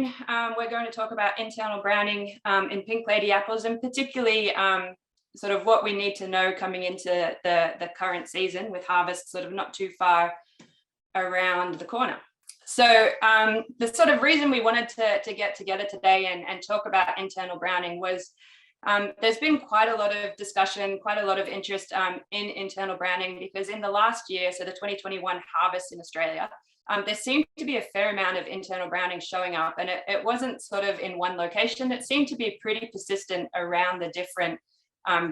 afternoon, we're going to talk about internal browning in pink lady apples, and particularly sort of what we need to know coming into the current season, with harvest sort of not too far around the corner. So the sort of reason we wanted to get together today and talk about internal browning was there's been quite a lot of discussion, quite a lot of interest in internal browning, because in the last year, so the 2021 harvest in Australia, there seemed to be a fair amount of internal browning showing up, and it wasn't sort of in one location. It seemed to be pretty persistent around the different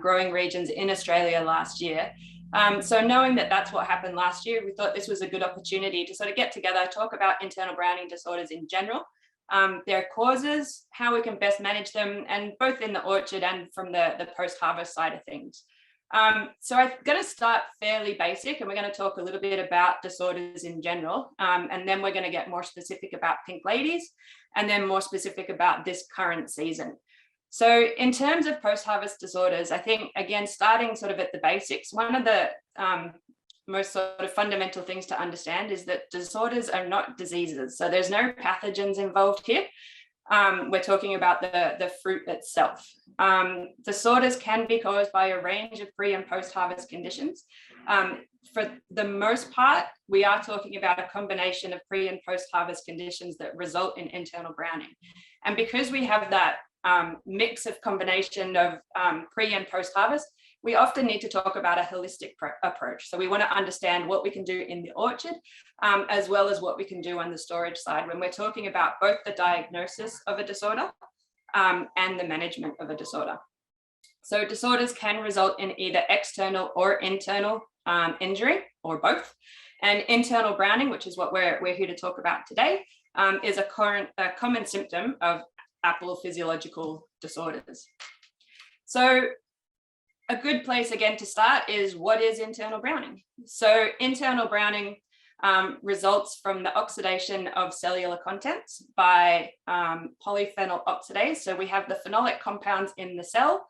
growing regions in Australia last year. So knowing that that's what happened last year, we thought this was a good opportunity to sort of get together, talk about internal browning disorders in general, their causes, how we can best manage them, and both in the orchard and from the post-harvest side of things. So I'm going to start fairly basic, and we're going to talk a little bit about disorders in general, and then we're going to get more specific about pink ladies, and then more specific about this current season. So in terms of post-harvest disorders, I think, again, starting sort of at the basics, one of the most sort of fundamental things to understand is that disorders are not diseases. So there's no pathogens involved here. We're talking about the fruit itself. Disorders can be caused by a range of pre and post-harvest conditions. For the most part, we are talking about a combination of pre and post-harvest conditions that result in internal browning. And because we have that mix of combination of pre and post-harvest, we often need to talk about a holistic approach. So we want to understand what we can do in the orchard, as well as what we can do on the storage side when we're talking about both the diagnosis of a disorder and the management of a disorder. So disorders can result in either external or internal injury, or both. And internal browning, which is what we're here to talk about today, is a common symptom of apple physiological disorders. So a good place again to start is, what is internal browning? So internal browning results from the oxidation of cellular contents by polyphenol oxidase. So we have the phenolic compounds in the cell.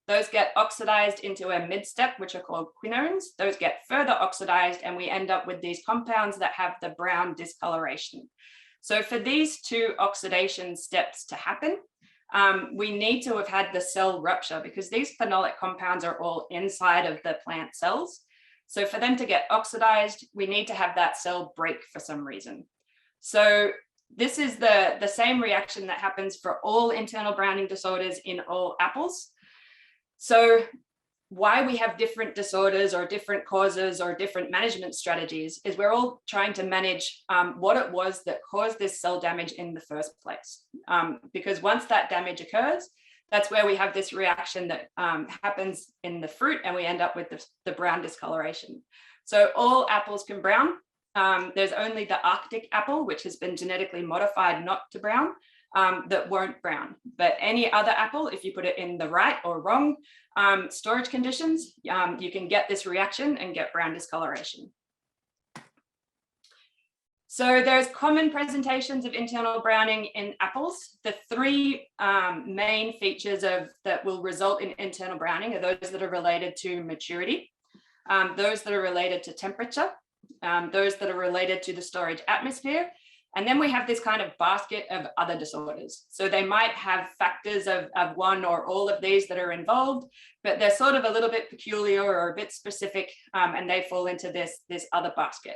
Those get oxidized into a mid-step, which are called quinones. Those get further oxidized, and we end up with these compounds that have the brown discoloration. So for these two oxidation steps to happen, we need to have had the cell rupture, because these phenolic compounds are all inside of the plant cells. So for them to get oxidized, we need to have that cell break for some reason. So this is the same reaction that happens for all internal browning disorders in all apples. So why we have different disorders or different causes or different management strategies is we're all trying to manage what it was that caused this cell damage in the first place. Because once that damage occurs, that's where we have this reaction that happens in the fruit, and we end up with the brown discoloration. So all apples can brown. There's only the Arctic apple, which has been genetically modified not to brown, that won't brown. But any other apple, if you put it in the right or wrong storage conditions, you can get this reaction and get brown discoloration. So there's common presentations of internal browning in apples. The three main features that will result in internal browning are those that are related to maturity, those that are related to temperature, those that are related to the storage atmosphere. And then we have this kind of basket of other disorders. So they might have factors of one or all of these that are involved, but they're sort of a little bit peculiar or a bit specific, and they fall into this other basket.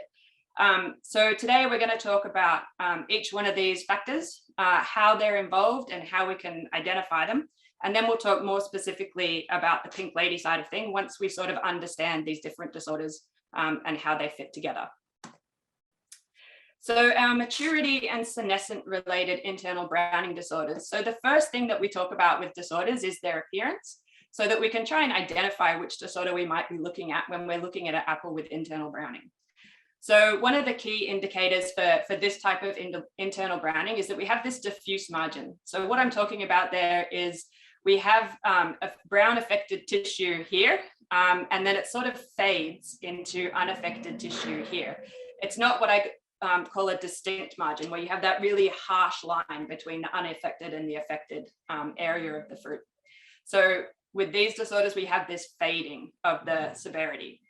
So today we're going to talk about each one of these factors, how they're involved and how we can identify them. And then we'll talk more specifically about the pink lady side of things once we sort of understand these different disorders and how they fit together. So our maturity and senescent related internal browning disorders. So the first thing that we talk about with disorders is their appearance, so that we can try and identify which disorder we might be looking at when we're looking at an apple with internal browning. So one of the key indicators for this type of internal browning is that we have this diffuse margin. So what I'm talking about there is we have a brown affected tissue here, and then it sort of fades into unaffected tissue here. It's not what I call a distinct margin, where you have that really harsh line between the unaffected and the affected area of the fruit. So with these disorders, we have this fading of the severity.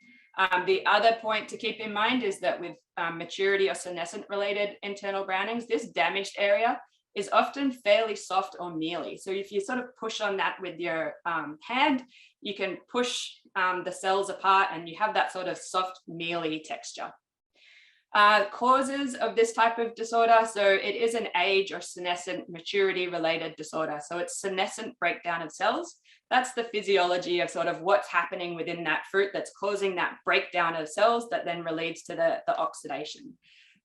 The other point to keep in mind is that with maturity or senescent related internal brownings, this damaged area is often fairly soft or mealy. So if you sort of push on that with your hand, you can push the cells apart and you have that sort of soft, mealy texture. Causes of this type of disorder. So it is an age or senescent maturity related disorder. So it's senescent breakdown of cells. That's the physiology of sort of what's happening within that fruit that's causing that breakdown of cells that then leads to the oxidation.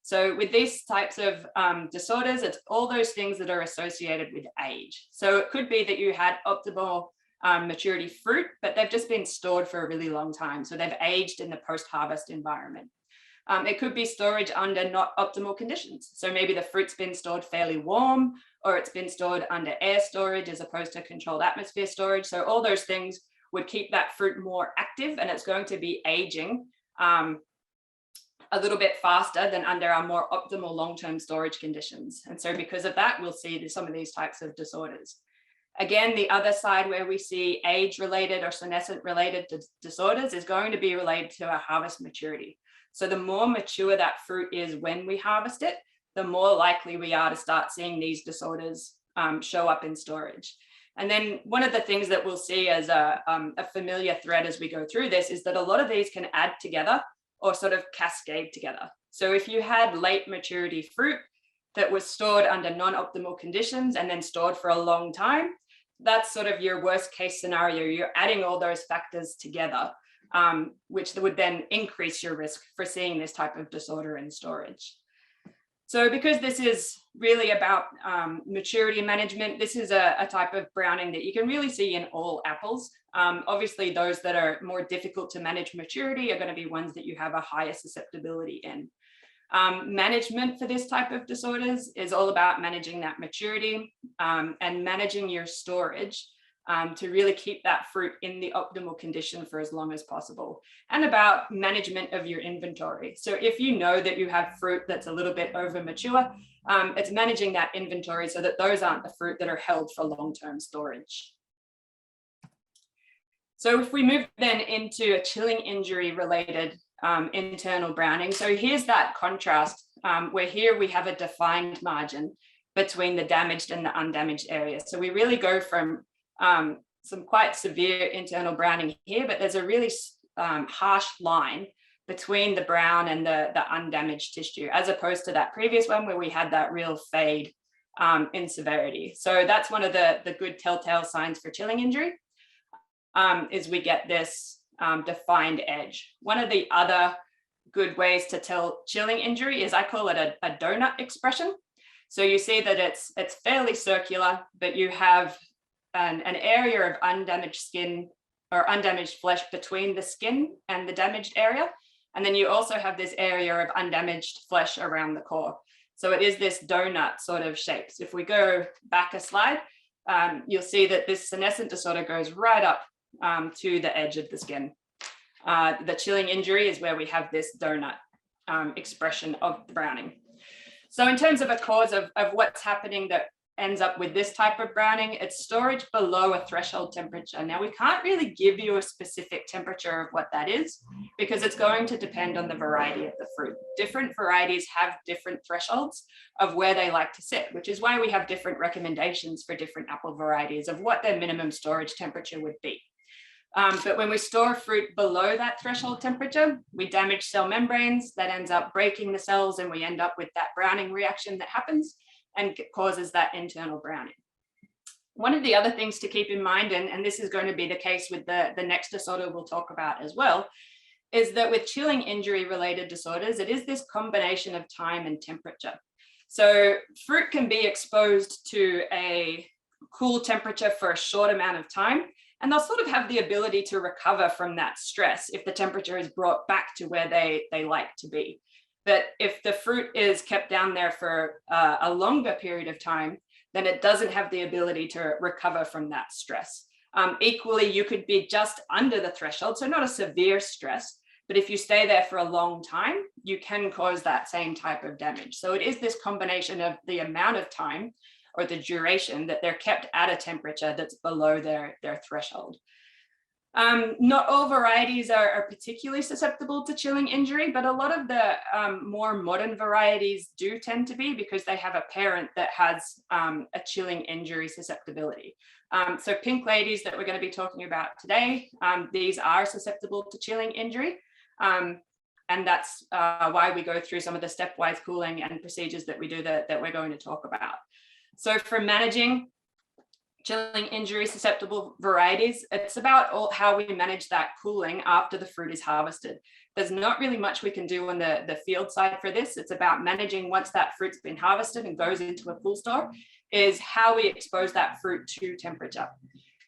So with these types of disorders, it's all those things that are associated with age. So it could be that you had optimal maturity fruit, but they've just been stored for a really long time. So they've aged in the post-harvest environment. It could be storage under not optimal conditions. So maybe the fruit's been stored fairly warm, or it's been stored under air storage as opposed to controlled atmosphere storage. So all those things would keep that fruit more active, and it's going to be aging a little bit faster than under our more optimal long-term storage conditions. And so because of that, we'll see some of these types of disorders. Again, the other side where we see age-related or senescent-related disorders is going to be related to our harvest maturity. So the more mature that fruit is when we harvest it, the more likely we are to start seeing these disorders show up in storage. And then one of the things that we'll see as a familiar thread as we go through this is that a lot of these can add together or sort of cascade together. So if you had late maturity fruit that was stored under non-optimal conditions and then stored for a long time, that's sort of your worst case scenario. You're adding all those factors together, which would then increase your risk for seeing this type of disorder in storage. So because this is really about maturity management, this is a type of browning that you can really see in all apples. Obviously, those that are more difficult to manage maturity are going to be ones that you have a higher susceptibility in. Management for this type of disorders is all about managing that maturity and managing your storage to really keep that fruit in the optimal condition for as long as possible, and about management of your inventory. So if you know that you have fruit that's a little bit over mature, it's managing that inventory so that those aren't the fruit that are held for long-term storage. So if we move then into a chilling injury related internal browning. So here's that contrast where here we have a defined margin between the damaged and the undamaged area. So we really go from some quite severe internal browning here, but there's a really harsh line between the brown and the undamaged tissue, as opposed to that previous one where we had that real fade in severity. So that's one of the good telltale signs for chilling injury, is we get this defined edge. One of the other good ways to tell chilling injury is, I call it a donut expression. So you see that it's fairly circular, but you have an area of undamaged skin or undamaged flesh between the skin and the damaged area. And then you also have this area of undamaged flesh around the core. So it is this donut sort of shape. So if we go back a slide, you'll see that this senescent disorder goes right up to the edge of the skin. The chilling injury is where we have this donut expression of the browning. So in terms of a cause of what's happening that ends up with this type of browning, it's storage below a threshold temperature. Now, we can't really give you a specific temperature of what that is because it's going to depend on the variety of the fruit. Different varieties have different thresholds of where they like to sit, which is why we have different recommendations for different apple varieties of what their minimum storage temperature would be. But when we store fruit below that threshold temperature, we damage cell membranes. That ends up breaking the cells, and we end up with that browning reaction that happens and causes that internal browning. One of the other things to keep in mind, and this is going to be the case with the next disorder we'll talk about as well, is that with chilling injury related disorders, it is this combination of time and temperature. So fruit can be exposed to a cool temperature for a short amount of time, and they'll sort of have the ability to recover from that stress if the temperature is brought back to where they like to be. But if the fruit is kept down there for a longer period of time, then it doesn't have the ability to recover from that stress. Equally, you could be just under the threshold, so not a severe stress, but if you stay there for a long time, you can cause that same type of damage. So it is this combination of the amount of time or the duration that they're kept at a temperature that's below their threshold. Not all varieties are particularly susceptible to chilling injury, but a lot of the more modern varieties do tend to be, because they have a parent that has a chilling injury susceptibility. So pink ladies that we're going to be talking about today, these are susceptible to chilling injury. And that's why we go through some of the stepwise cooling and procedures that we do that we're going to talk about. So for managing chilling injury susceptible varieties, it's about how we manage that cooling after the fruit is harvested. There's not really much we can do on the field side for this. It's about managing once that fruit's been harvested and goes into a cool store, is how we expose that fruit to temperature.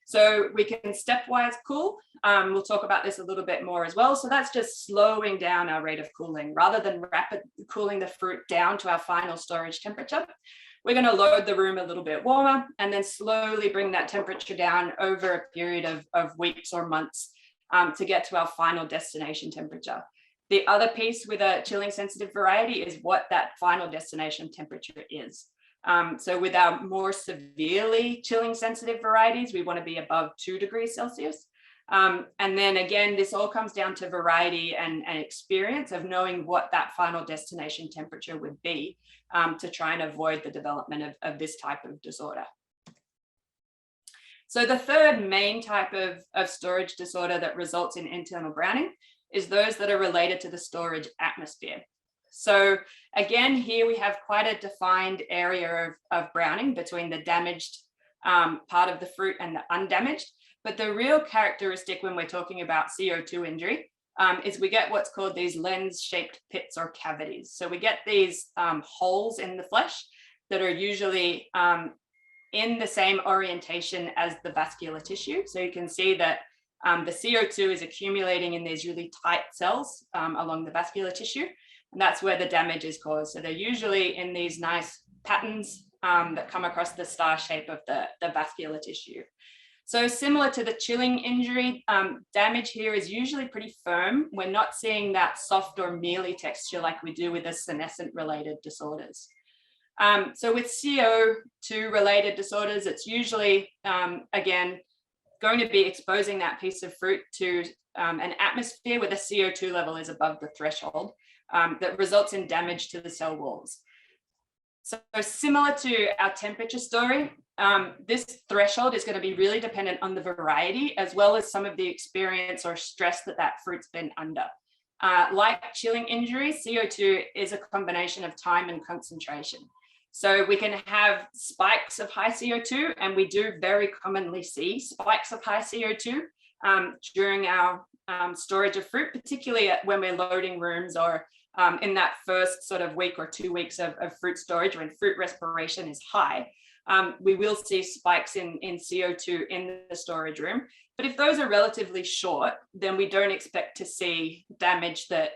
So we can stepwise cool. We'll talk about this a little bit more as well. So that's just slowing down our rate of cooling. Rather than rapid cooling the fruit down to our final storage temperature, we're going to load the room a little bit warmer and then slowly bring that temperature down over a period of weeks or months to get to our final destination temperature. The other piece with a chilling sensitive variety is what that final destination temperature is. So with our more severely chilling sensitive varieties, we want to be above 2 degrees Celsius. And then again, this all comes down to variety and experience of knowing what that final destination temperature would be to try and avoid the development of this type of disorder. So the third main type of storage disorder that results in internal browning is those that are related to the storage atmosphere. So again, here we have quite a defined area of browning between the damaged part of the fruit and the undamaged. But the real characteristic when we're talking about CO2 injury is we get what's called these lens-shaped pits or cavities. So we get these holes in the flesh that are usually in the same orientation as the vascular tissue. So you can see that the CO2 is accumulating in these really tight cells along the vascular tissue. And that's where the damage is caused. So they're usually in these nice patterns that come across the star shape of the vascular tissue. So similar to the chilling injury, damage here is usually pretty firm. We're not seeing that soft or mealy texture like we do with the senescent related disorders. So with CO2 related disorders, it's usually, again, going to be exposing that piece of fruit to an atmosphere where the CO2 level is above the threshold that results in damage to the cell walls. So similar to our temperature story, this threshold is going to be really dependent on the variety as well as some of the experience or stress that fruit's been under. Like chilling injury, CO2 is a combination of time and concentration. So we can have spikes of high CO2, and we do very commonly see spikes of high CO2 during our storage of fruit, particularly when we're loading rooms or in that first sort of week or 2 weeks of fruit storage when fruit respiration is high. We will see spikes in CO2 in the storage room. But if those are relatively short, then we don't expect to see damage that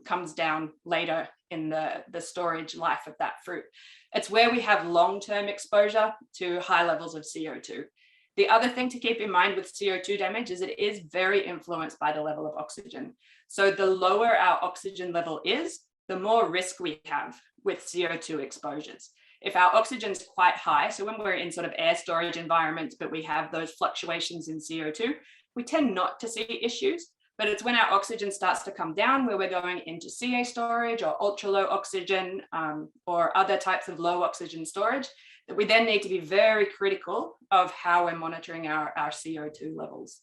comes down later in the storage life of that fruit. It's where we have long-term exposure to high levels of CO2. The other thing to keep in mind with CO2 damage is it is very influenced by the level of oxygen. So the lower our oxygen level is, the more risk we have with CO2 exposures. If our oxygen is quite high, so when we're in sort of air storage environments, but we have those fluctuations in CO2, we tend not to see issues. But it's when our oxygen starts to come down where we're going into CA storage or ultra low oxygen or other types of low oxygen storage that we then need to be very critical of how we're monitoring our CO2 levels.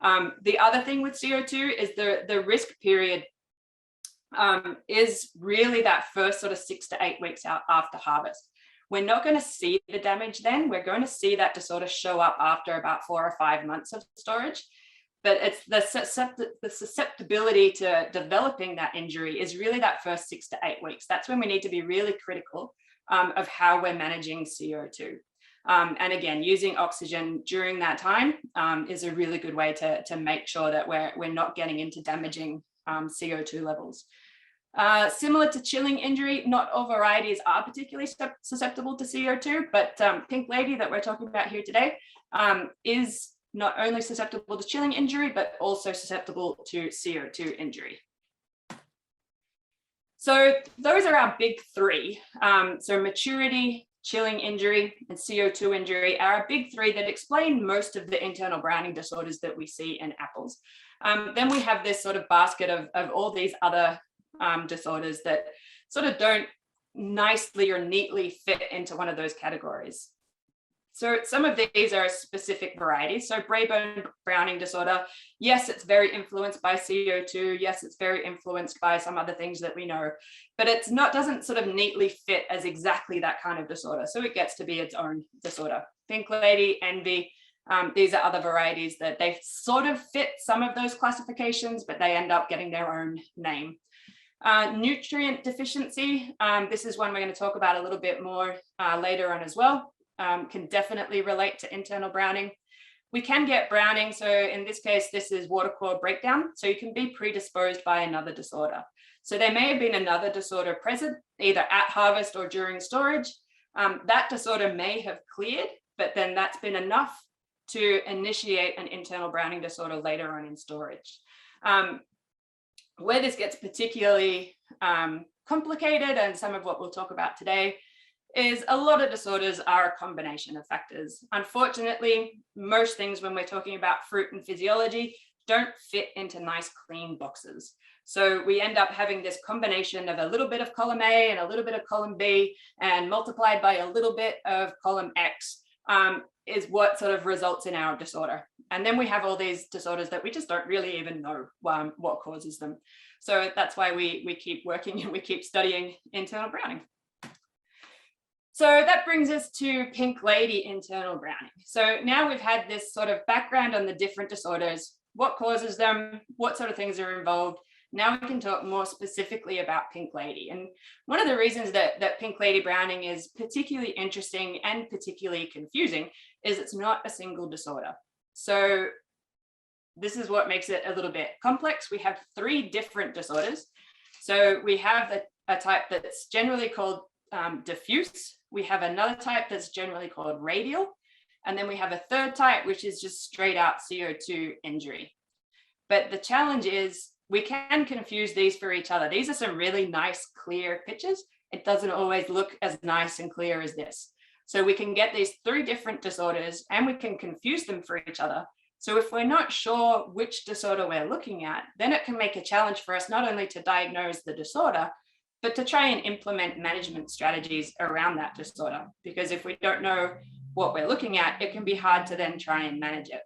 The other thing with CO2 is the risk period is really that first sort of 6 to 8 weeks out after harvest. We're not going to see the damage then. We're going to see that disorder show up after about 4 or 5 months of storage. But it's the susceptibility to developing that injury is really that first 6 to 8 weeks. That's when we need to be really critical of how we're managing CO2. And again, using oxygen during that time is a really good way to make sure that we're not getting into damaging CO2 levels. Similar to chilling injury, not all varieties are particularly susceptible to CO2, but Pink Lady that we're talking about here today is not only susceptible to chilling injury, but also susceptible to CO2 injury. So those are our big three. So maturity, chilling injury, and CO2 injury are big three that explain most of the internal browning disorders that we see in apples. Then we have this sort of basket of all these other disorders that sort of don't nicely or neatly fit into one of those categories. So some of these are specific varieties. So Braeburn browning disorder, yes, it's very influenced by CO2. Yes, it's very influenced by some other things that we know, but it's not, doesn't sort of neatly fit as exactly that kind of disorder. So it gets to be its own disorder. Pink lady, envy, these are other varieties that they sort of fit some of those classifications, but they end up getting their own name. Nutrient deficiency, this is one we're going to talk about a little bit more later on as well. Can definitely relate to internal browning. We can get browning. So in this case, this is water core breakdown. So you can be predisposed by another disorder. So there may have been another disorder present, either at harvest or during storage. That disorder may have cleared, but then that's been enough to initiate an internal browning disorder later on in storage. Where this gets particularly complicated, and some of what we'll talk about today, is a lot of disorders are a combination of factors. Unfortunately, most things when we're talking about fruit and physiology don't fit into nice clean boxes. So we end up having this combination of a little bit of column A and a little bit of column B, and multiplied by a little bit of column X is what sort of results in our disorder. And then we have all these disorders that we just don't really even know what causes them. So that's why we keep working and we keep studying internal browning. So that brings us to pink lady internal browning. So now we've had this sort of background on the different disorders, what causes them, what sort of things are involved. Now we can talk more specifically about pink lady. And one of the reasons that pink lady browning is particularly interesting and particularly confusing is it's not a single disorder. So this is what makes it a little bit complex. We have 3 different disorders. So we have a type that's generally called diffuse. We have another type that's generally called radial. And then we have a third type, which is just straight out CO2 injury. But the challenge is we can confuse these for each other. These are some really nice, clear pictures. It doesn't always look as nice and clear as this. So we can get these 3 different disorders and we can confuse them for each other. So if we're not sure which disorder we're looking at, then it can make a challenge for us not only to diagnose the disorder, but to try and implement management strategies around that disorder. Because if we don't know what we're looking at, it can be hard to then try and manage it.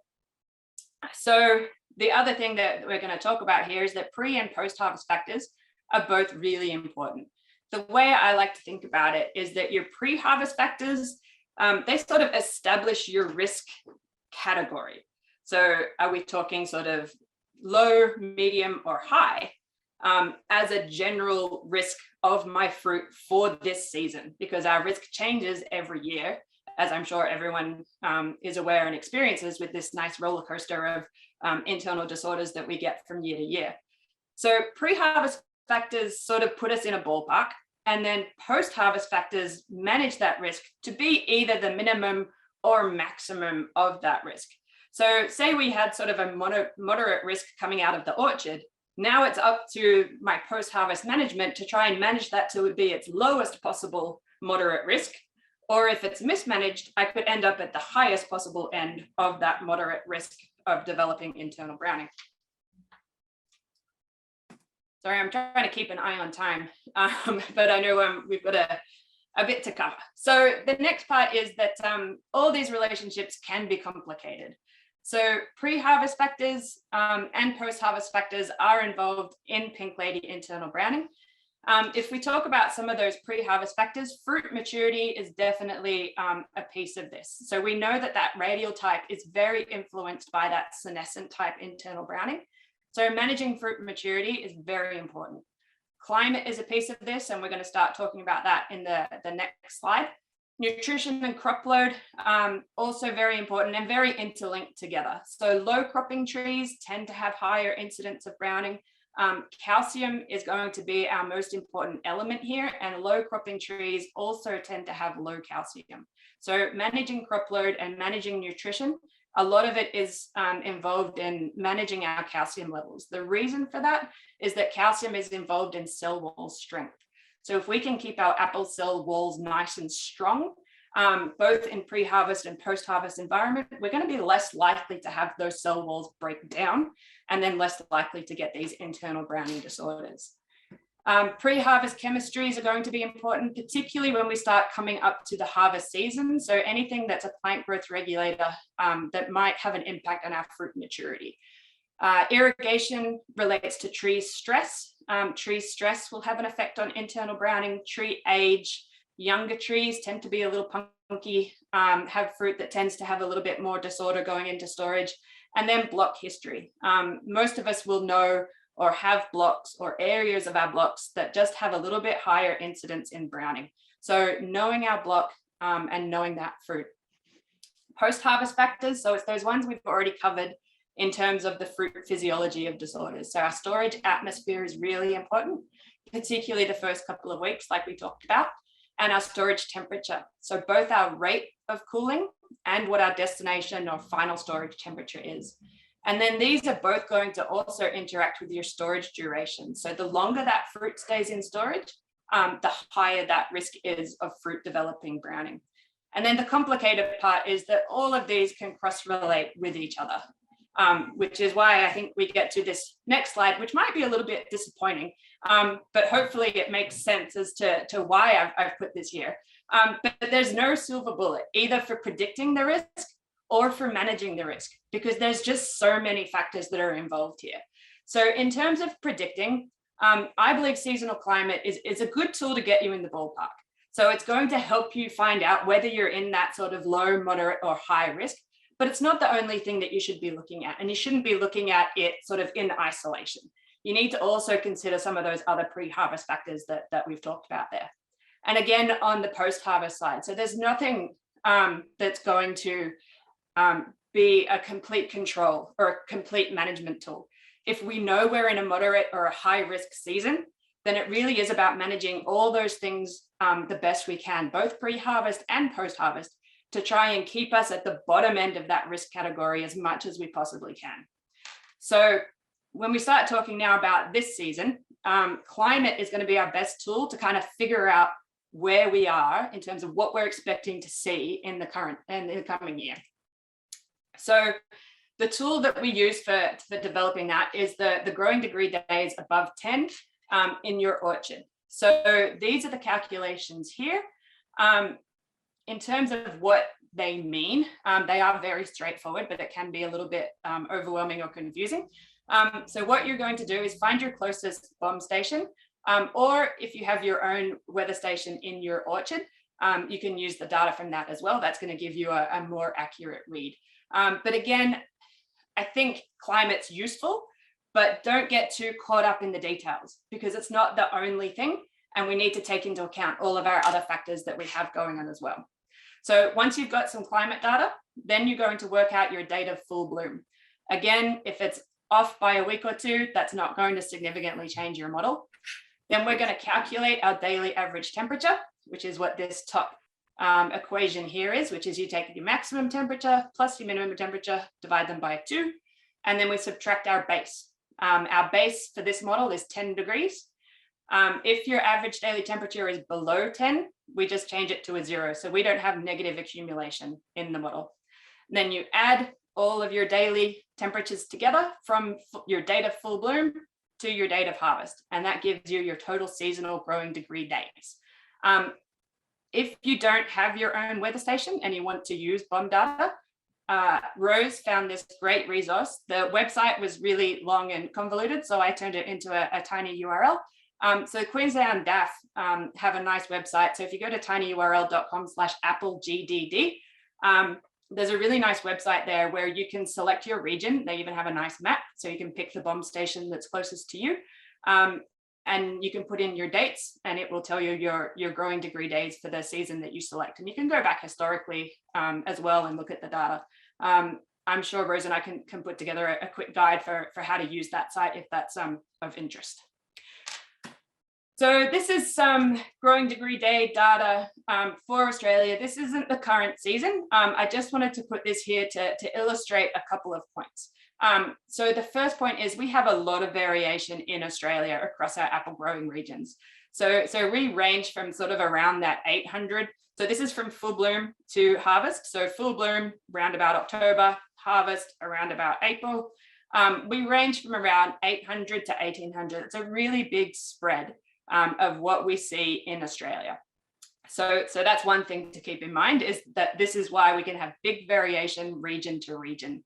So the other thing that we're going to talk about here is that pre and post-harvest factors are both really important. The way I like to think about it is that your pre-harvest factors, they sort of establish your risk category. So are we talking sort of low, medium, or high? As a general risk of my fruit for this season, because our risk changes every year, as I'm sure everyone is aware and experiences with this nice roller coaster of internal disorders that we get from year to year. So pre-harvest factors sort of put us in a ballpark, and then post-harvest factors manage that risk to be either the minimum or maximum of that risk. So say we had sort of a moderate risk coming out of the orchard. Now it's up to my post-harvest management to try and manage that to be its lowest possible moderate risk. Or if it's mismanaged, I could end up at the highest possible end of that moderate risk of developing internal browning. Sorry, I'm trying to keep an eye on time, but I know we've got a bit to cover. So the next part is that all these relationships can be complicated. So pre-harvest factors and post-harvest factors are involved in pink lady internal browning. If we talk about some of those pre-harvest factors, fruit maturity is definitely a piece of this. So we know that radial type is very influenced by that senescent type internal browning. So managing fruit maturity is very important. Climate is a piece of this, and we're going to start talking about that in the next slide. Nutrition and crop load, also very important and very interlinked together. So low cropping trees tend to have higher incidence of browning. Calcium is going to be our most important element here, and low cropping trees also tend to have low calcium. So managing crop load and managing nutrition, a lot of it is involved in managing our calcium levels. The reason for that is that calcium is involved in cell wall strength. So if we can keep our apple cell walls nice and strong, both in pre-harvest and post-harvest environment, we're going to be less likely to have those cell walls break down and then less likely to get these internal browning disorders. Pre-harvest chemistries are going to be important, particularly when we start coming up to the harvest season. So anything that's a plant growth regulator that might have an impact on our fruit maturity. Irrigation relates to tree stress. Tree stress will have an effect on internal browning. Tree age, younger trees tend to be a little punky, have fruit that tends to have a little bit more disorder going into storage. And then block history. Most of us will know or have blocks or areas of our blocks that just have a little bit higher incidence in browning. So knowing our block and knowing that fruit. Post-harvest factors, so it's those ones we've already covered in terms of the fruit physiology of disorders. So our storage atmosphere is really important, particularly the first couple of weeks, like we talked about, and our storage temperature. So both our rate of cooling and what our destination or final storage temperature is. And then these are both going to also interact with your storage duration. So the longer that fruit stays in storage, the higher that risk is of fruit developing browning. And then the complicated part is that all of these can cross-relate with each other, which is why I think we get to this next slide, which might be a little bit disappointing, but hopefully it makes sense as to why I've put this here. But there's no silver bullet, either for predicting the risk or for managing the risk, because there's just so many factors that are involved here. So in terms of predicting, I believe seasonal climate is a good tool to get you in the ballpark. So it's going to help you find out whether you're in that sort of low, moderate, or high risk, but it's not the only thing that you should be looking at. And you shouldn't be looking at it sort of in isolation. You need to also consider some of those other pre-harvest factors that we've talked about there. And again, on the post-harvest side, so there's nothing that's going to be a complete control or a complete management tool. If we know we're in a moderate or a high risk season, then it really is about managing all those things the best we can, both pre-harvest and post-harvest, to try and keep us at the bottom end of that risk category as much as we possibly can. So when we start talking now about this season, climate is going to be our best tool to kind of figure out where we are in terms of what we're expecting to see in the coming year. So the tool that we use for developing that is the growing degree days above 10 in your orchard. So these are the calculations here. In terms of what they mean, they are very straightforward, but it can be a little bit overwhelming or confusing. So what you're going to do is find your closest bomb station, or if you have your own weather station in your orchard, you can use the data from that as well. That's going to give you a more accurate read. But again, I think climate's useful, but don't get too caught up in the details because it's not the only thing. And we need to take into account all of our other factors that we have going on as well. So once you've got some climate data, then you're going to work out your date of full bloom. Again, if it's off by a week or two, that's not going to significantly change your model. Then we're going to calculate our daily average temperature, which is what this top equation here is, which is you take your maximum temperature plus your minimum temperature, divide them by 2, and then we subtract our base. Our base for this model is 10 degrees. If your average daily temperature is below 10, we just change it to a 0. So we don't have negative accumulation in the model. And then you add all of your daily temperatures together from your date of full bloom to your date of harvest. And that gives you your total seasonal growing degree days. If you don't have your own weather station and you want to use BOM data, Rose found this great resource. The website was really long and convoluted, so I turned it into a tiny URL. So Queensland DAF have a nice website. So if you go to tinyurl.com/applegdd, there's a really nice website there where you can select your region. They even have a nice map, so you can pick the BOM station that's closest to you. And you can put in your dates and it will tell you your growing degree days for the season that you select. And you can go back historically as well and look at the data. I'm sure Rose and I can put together a quick guide for how to use that site if that's of interest. So this is some growing degree day data for Australia. This isn't the current season. I just wanted to put this here to illustrate a couple of points. So the first point is we have a lot of variation in Australia across our apple growing regions. So we range from sort of around that 800. So this is from full bloom to harvest. So full bloom around about October, harvest around about April. We range from around 800 to 1800. It's a really big spread of what we see in Australia. So that's one thing to keep in mind, is that this is why we can have big variation region to region.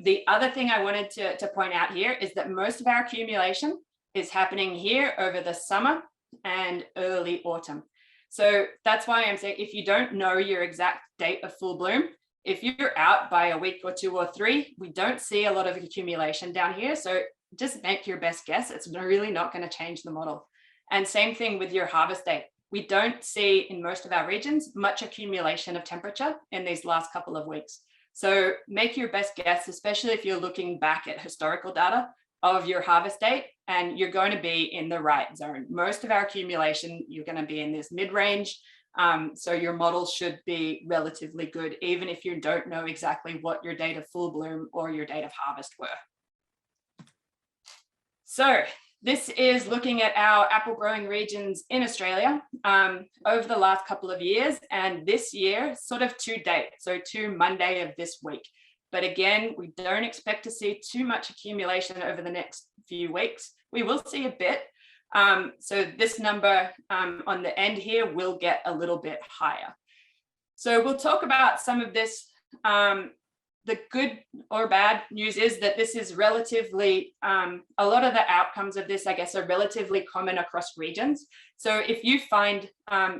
The other thing I wanted to point out here is that most of our accumulation is happening here over the summer and early autumn. So that's why I'm saying, if you don't know your exact date of full bloom, if you're out by a week or 2 or 3, we don't see a lot of accumulation down here. So just make your best guess. It's really not going to change the model. And same thing with your harvest date. We don't see in most of our regions much accumulation of temperature in these last couple of weeks. So make your best guess, especially if you're looking back at historical data of your harvest date, and you're going to be in the right zone. Most of our accumulation, you're going to be in this mid-range. So your model should be relatively good, even if you don't know exactly what your date of full bloom or your date of harvest were. So this is looking at our apple growing regions in Australia over the last couple of years, and this year sort of to date, so to Monday of this week. But again, we don't expect to see too much accumulation over the next few weeks. We will see a bit. So this number on the end here will get a little bit higher. So we'll talk about some of this. The good or bad news is that this is relatively, a lot of the outcomes of this, I guess, are relatively common across regions. So if you find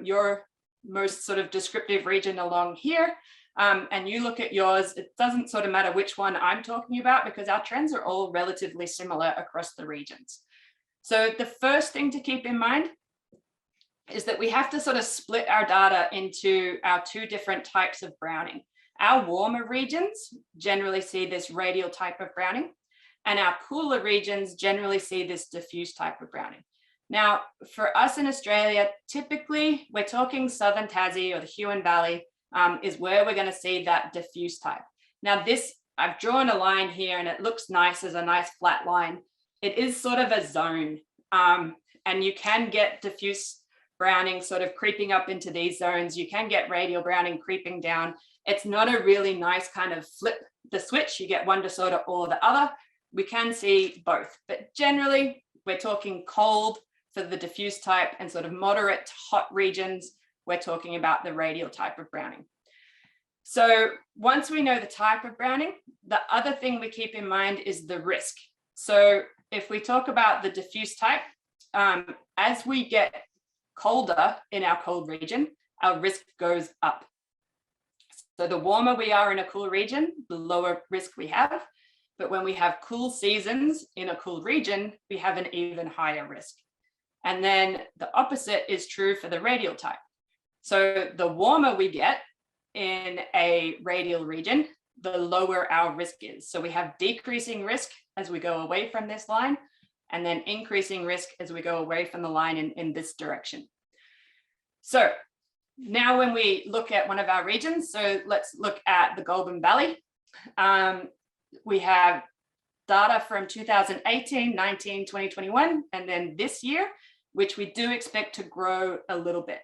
your most sort of descriptive region along here, and you look at yours, it doesn't sort of matter which one I'm talking about, because our trends are all relatively similar across the regions. So the first thing to keep in mind is that we have to sort of split our data into our 2 different types of browning. Our warmer regions generally see this radial type of browning, and our cooler regions generally see this diffuse type of browning. Now, for us in Australia, typically we're talking Southern Tassie or the Huon Valley is where we're going to see that diffuse type. Now this, I've drawn a line here and it looks nice as a nice flat line. It is sort of a zone, and you can get diffuse browning sort of creeping up into these zones. You can get radial browning creeping down. It's not a really nice kind of flip the switch. You get one disorder or the other. We can see both, but generally we're talking cold for the diffuse type and sort of moderate to hot regions. We're talking about the radial type of browning. So once we know the type of browning, the other thing we keep in mind is the risk. So if we talk about the diffuse type, as we get colder in our cold region, our risk goes up. So the warmer we are in a cool region, the lower risk we have. But when we have cool seasons in a cool region, we have an even higher risk. And then the opposite is true for the radial type. So the warmer we get in a radial region, the lower our risk is. So we have decreasing risk as we go away from this line, and then increasing risk as we go away from the line in this direction. So now when we look at one of our regions, so let's look at the Goulburn Valley. We have data from 2018, 19, 2021, and then this year, which we do expect to grow a little bit.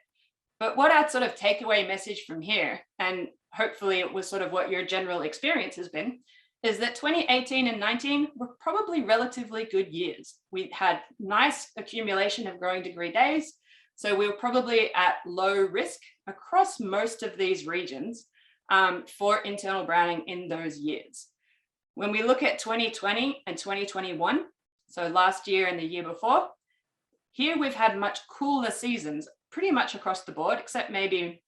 But what our sort of takeaway message from here, and hopefully it was sort of what your general experience has been, is that 2018 and 19 were probably relatively good years. We had nice accumulation of growing degree days. So we were probably at low risk across most of these regions for internal browning in those years. When we look at 2020 and 2021, so last year and the year before, here we've had much cooler seasons, pretty much across the board, except maybe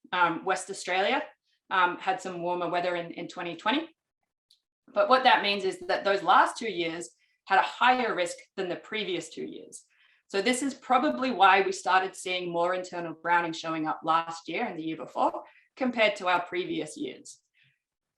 West Australia had some warmer weather in 2020. But what that means is that those last 2 years had a higher risk than the previous 2 years. So this is probably why we started seeing more internal browning showing up last year and the year before compared to our previous years.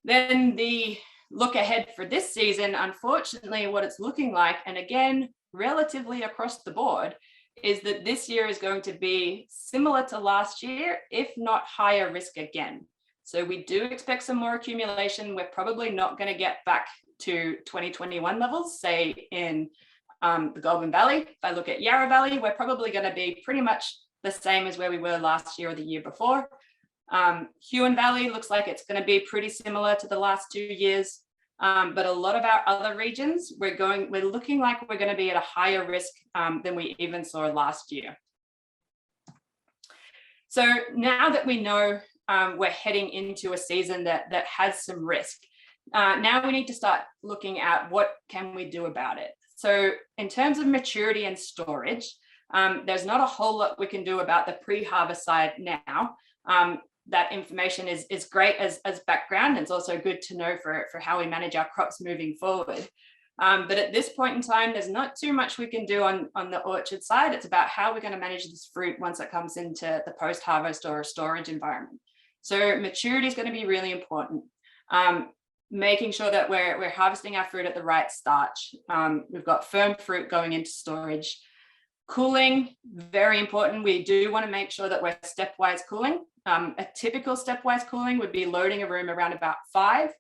Then the look ahead for this season, unfortunately, what it's looking like, and again, relatively across the board, is that this year is going to be similar to last year, if not higher risk again. So we do expect some more accumulation. We're probably not going to get back to 2021 levels, say in The Goulburn Valley, if I look at Yarra Valley, we're probably going to be pretty much the same as where we were last year or the year before. Huon Valley looks like it's going to be pretty similar to the last 2 years. But a lot of our other regions, we're looking like we're going to be at a higher risk than we even saw last year. So now that we know we're heading into a season that has some risk, now we need to start looking at what can we do about it. So in terms of maturity and storage, there's not a whole lot we can do about the pre-harvest side now. That information is great as background. It's also good to know for how we manage our crops moving forward. But at this point in time, there's not too much we can do on the orchard side. It's about how we're going to manage this fruit once it comes into the post-harvest or a storage environment. So maturity is going to be really important. Making sure that we're harvesting our fruit at the right starch. We've got firm fruit going into storage. Cooling, very important. We do want to make sure that we're stepwise cooling. A typical stepwise cooling would be loading a room around about 5.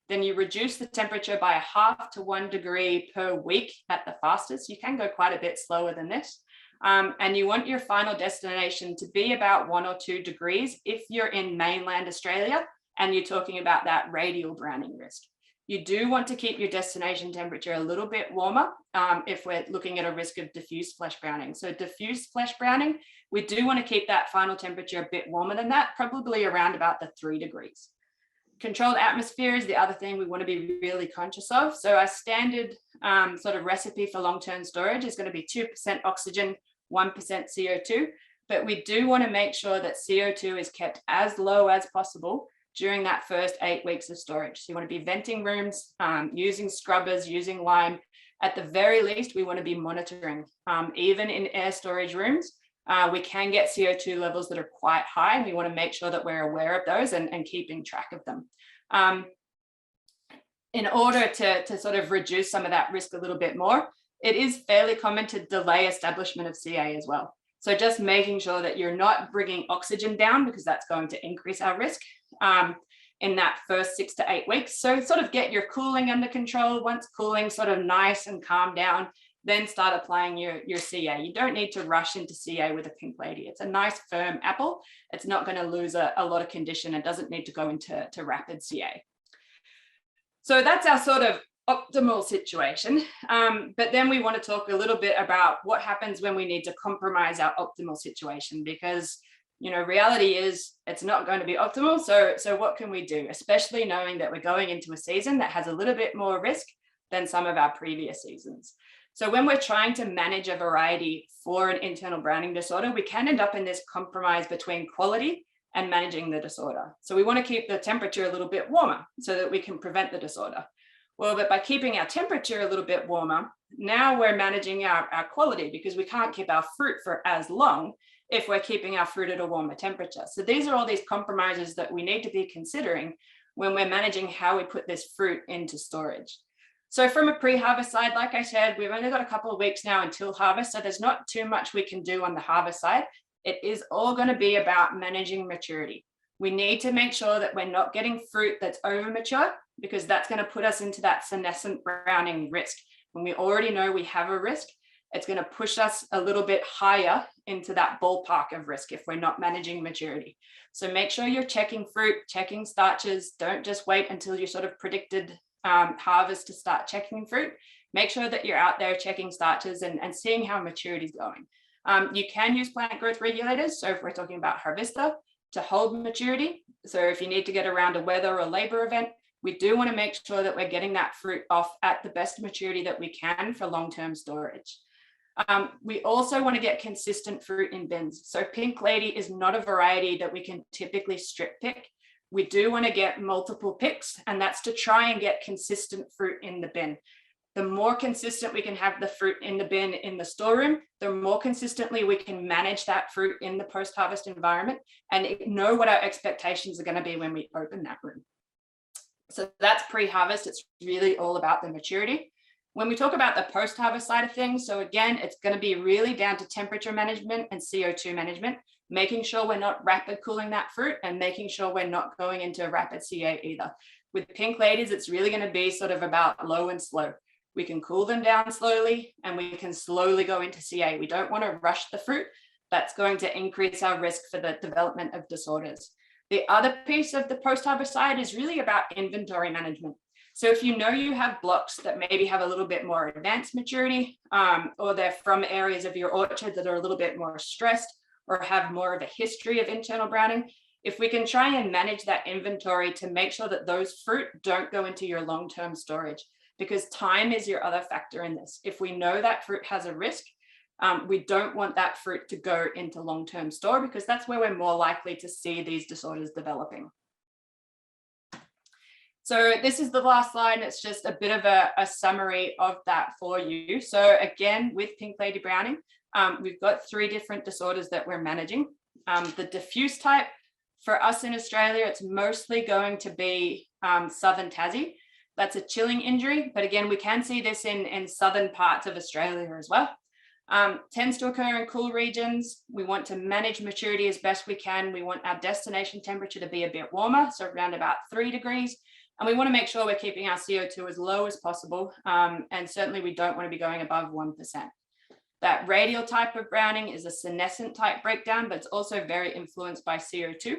Then you reduce the temperature by 0.5 to 1 degree per week at the fastest. You can go quite a bit slower than this. And you want your final destination to be about 1 or 2 degrees if you're in mainland Australia and you're talking about that radial browning risk. You do want to keep your destination temperature a little bit warmer if we're looking at a risk of diffuse flesh browning. So diffuse flesh browning, we do want to keep that final temperature a bit warmer than that, probably around about the 3 degrees. Controlled atmosphere is the other thing we want to be really conscious of. So our standard sort of recipe for long-term storage is going to be 2% oxygen, 1% CO2, but we do want to make sure that CO2 is kept as low as possible during that first 8 weeks of storage. So you want to be venting rooms, using scrubbers, using lime. At the very least, we want to be monitoring. Even in air storage rooms, we can get CO2 levels that are quite high, and we want to make sure that we're aware of those and keeping track of them. In order to sort of reduce some of that risk a little bit more, it is fairly common to delay establishment of CA as well. So just making sure that you're not bringing oxygen down, because that's going to increase our risk in that first 6 to 8 weeks. So sort of get your cooling under control. Once cooling sort of nice and calm down, then start applying your CA. You don't need to rush into CA with a Pink Lady. It's a nice firm apple. It's not going to lose a lot of condition. It doesn't need to go into rapid CA. So that's our sort of optimal situation. But then we want to talk a little bit about what happens when we need to compromise our optimal situation, because reality is it's not going to be optimal. So what can we do, especially knowing that we're going into a season that has a little bit more risk than some of our previous seasons? So when we're trying to manage a variety for an internal browning disorder, we can end up in this compromise between quality and managing the disorder. So we want to keep the temperature a little bit warmer so that we can prevent the disorder. Well, but by keeping our temperature a little bit warmer, now we're managing our quality, because we can't keep our fruit for as long if we're keeping our fruit at a warmer temperature. So these are all these compromises that we need to be considering when we're managing how we put this fruit into storage. So from a pre-harvest side, like I said, we've only got a couple of weeks now until harvest, so there's not too much we can do on the harvest side. It is all going to be about managing maturity. We need to make sure that we're not getting fruit that's over mature, because that's going to put us into that senescent browning risk. When we already know we have a risk, it's going to push us a little bit higher into that ballpark of risk if we're not managing maturity. So make sure you're checking fruit, checking starches. Don't just wait until you sort of predicted harvest to start checking fruit. Make sure that you're out there checking starches and seeing how maturity is going. You can use plant growth regulators. So if we're talking about Harvista, to hold maturity. So if you need to get around a weather or labor event, we do want to make sure that we're getting that fruit off at the best maturity that we can for long-term storage. We also want to get consistent fruit in bins. So Pink Lady is not a variety that we can typically strip pick. We do want to get multiple picks, and that's to try and get consistent fruit in the bin. The more consistent we can have the fruit in the bin in the storeroom, the more consistently we can manage that fruit in the post-harvest environment and know what our expectations are going to be when we open that room. So that's pre-harvest. It's really all about the maturity. When we talk about the post-harvest side of things, so again, it's going to be really down to temperature management and CO2 management, making sure we're not rapid cooling that fruit and making sure we're not going into rapid CA either. With Pink Ladies, it's really going to be sort of about low and slow. We can cool them down slowly, and we can slowly go into CA. We don't want to rush the fruit. That's going to increase our risk for the development of disorders. The other piece of the post-harvest side is really about inventory management. So if you know you have blocks that maybe have a little bit more advanced maturity, or they're from areas of your orchard that are a little bit more stressed or have more of a history of internal browning, if we can try and manage that inventory to make sure that those fruit don't go into your long-term storage, because time is your other factor in this. If we know that fruit has a risk, we don't want that fruit to go into long-term store, because that's where we're more likely to see these disorders developing. So this is the last slide. It's just a bit of a summary of that for you. So again, with pink lady browning, we've got 3 different disorders that we're managing. The diffuse type, for us in Australia, it's mostly going to be southern Tassie. That's a chilling injury, but again, we can see this in southern parts of Australia as well. Tends to occur in cool regions. We want to manage maturity as best we can. We want our destination temperature to be a bit warmer, so around about 3 degrees. And we want to make sure we're keeping our CO2 as low as possible. And certainly we don't want to be going above 1%. That radial type of browning is a senescent type breakdown, but it's also very influenced by CO2.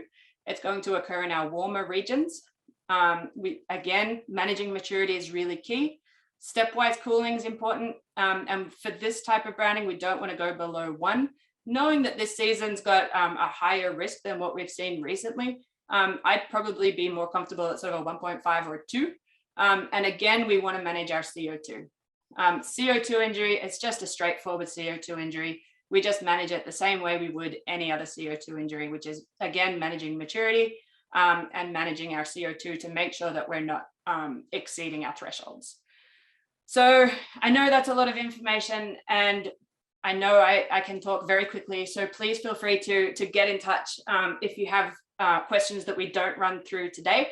It's going to occur in our warmer regions. Again, managing maturity is really key. Stepwise cooling is important. And for this type of browning, we don't want to go below 1, knowing that this season's got a higher risk than what we've seen recently. I'd probably be more comfortable at sort of a 1.5 or 2. And again, we want to manage our CO2. CO2 injury, it's just a straightforward CO2 injury. We just manage it the same way we would any other CO2 injury, which is, again, managing maturity and managing our CO2 to make sure that we're not exceeding our thresholds. So I know that's a lot of information, and I know I can talk very quickly. So please feel free to get in touch if you have questions that we don't run through today.